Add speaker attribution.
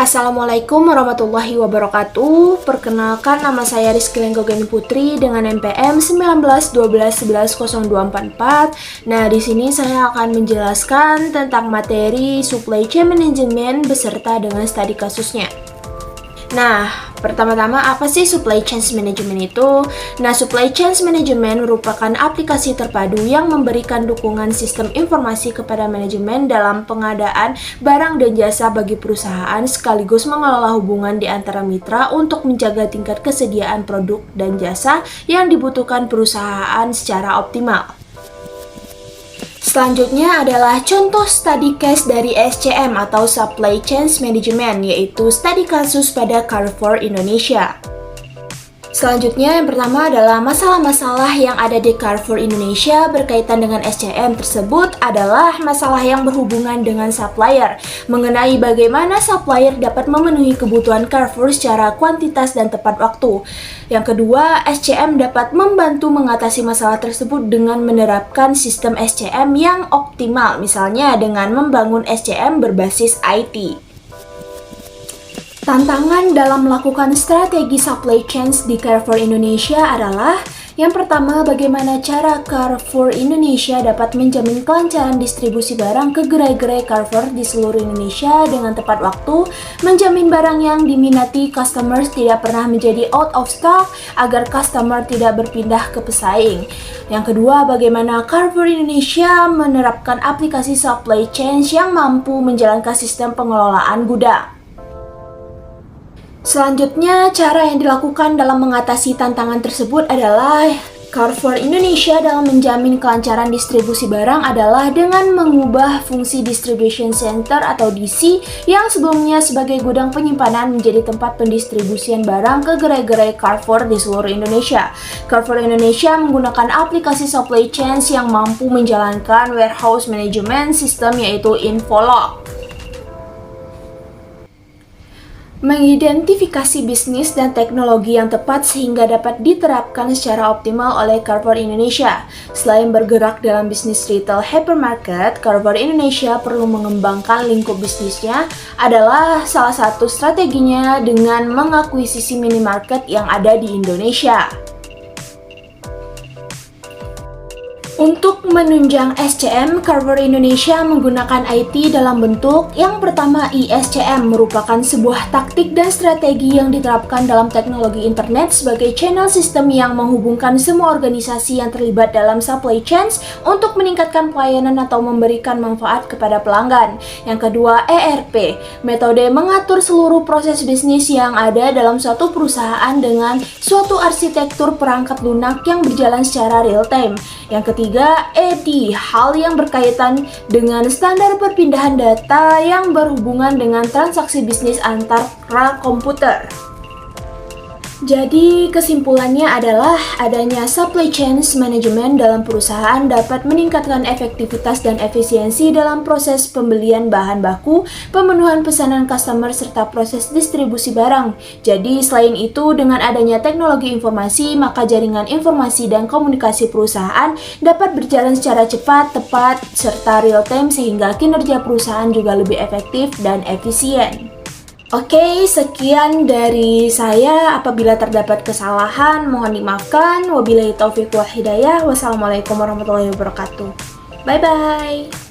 Speaker 1: Assalamualaikum warahmatullahi wabarakatuh. Perkenalkan, nama saya Rizky Lenggogeni Putri dengan NPM 1912110244. Nah, di sini saya akan menjelaskan tentang materi Supply Chain Management beserta dengan studi kasusnya. Nah, pertama-tama apa sih Supply Chain Management itu? Nah, Supply Chain Management merupakan aplikasi terpadu yang memberikan dukungan sistem informasi kepada manajemen dalam pengadaan barang dan jasa bagi perusahaan, sekaligus mengelola hubungan di antara mitra untuk menjaga tingkat kesediaan produk dan jasa yang dibutuhkan perusahaan secara optimal. Selanjutnya adalah contoh study case dari SCM atau Supply Chain Management, yaitu studi kasus pada Carrefour Indonesia. Selanjutnya, yang pertama adalah masalah-masalah yang ada di Carrefour Indonesia berkaitan dengan SCM tersebut adalah masalah yang berhubungan dengan supplier, mengenai bagaimana supplier dapat memenuhi kebutuhan Carrefour secara kuantitas dan tepat waktu. Yang kedua, SCM dapat membantu mengatasi masalah tersebut dengan menerapkan sistem SCM yang optimal, misalnya dengan membangun SCM berbasis IT. Tantangan dalam melakukan strategi supply chains di Carrefour Indonesia adalah yang pertama, bagaimana cara Carrefour Indonesia dapat menjamin kelancaran distribusi barang ke gerai-gerai Carrefour di seluruh Indonesia dengan tepat waktu, menjamin barang yang diminati customers tidak pernah menjadi out of stock agar customer tidak berpindah ke pesaing. Yang kedua, bagaimana Carrefour Indonesia menerapkan aplikasi supply chain yang mampu menjalankan sistem pengelolaan gudang. Selanjutnya, cara yang dilakukan dalam mengatasi tantangan tersebut adalah Carrefour Indonesia dalam menjamin kelancaran distribusi barang adalah dengan mengubah fungsi Distribution Center atau DC yang sebelumnya sebagai gudang penyimpanan menjadi tempat pendistribusian barang ke gerai-gerai Carrefour di seluruh Indonesia. Carrefour Indonesia menggunakan aplikasi supply chain yang mampu menjalankan warehouse management system, yaitu Infolog. Mengidentifikasi bisnis dan teknologi yang tepat sehingga dapat diterapkan secara optimal oleh Carrefour Indonesia. Selain bergerak dalam bisnis retail hypermarket, Carrefour Indonesia perlu mengembangkan lingkup bisnisnya adalah salah satu strateginya dengan mengakuisisi minimarket yang ada di Indonesia. Untuk menunjang SCM, Carrefour Indonesia menggunakan IT dalam bentuk yang pertama, ISCM merupakan sebuah taktik dan strategi yang diterapkan dalam teknologi internet sebagai channel sistem yang menghubungkan semua organisasi yang terlibat dalam supply chains untuk meningkatkan pelayanan atau memberikan manfaat kepada pelanggan. Yang kedua, ERP, metode mengatur seluruh proses bisnis yang ada dalam suatu perusahaan dengan suatu arsitektur perangkat lunak yang berjalan secara real time. Yang ketiga, ED, hal yang berkaitan dengan standar perpindahan data yang berhubungan dengan transaksi bisnis antara komputer. Jadi, kesimpulannya adalah adanya supply chain management dalam perusahaan dapat meningkatkan efektivitas dan efisiensi dalam proses pembelian bahan baku, pemenuhan pesanan customer, serta proses distribusi barang. Jadi, selain itu, dengan adanya teknologi informasi, maka jaringan informasi dan komunikasi perusahaan dapat berjalan secara cepat, tepat, serta real time sehingga kinerja perusahaan juga lebih efektif dan efisien. Oke, sekian dari saya. Apabila terdapat kesalahan, mohon dimaafkan. Wabillahi taufiq wal hidayah. Wassalamualaikum warahmatullahi wabarakatuh. Bye-bye.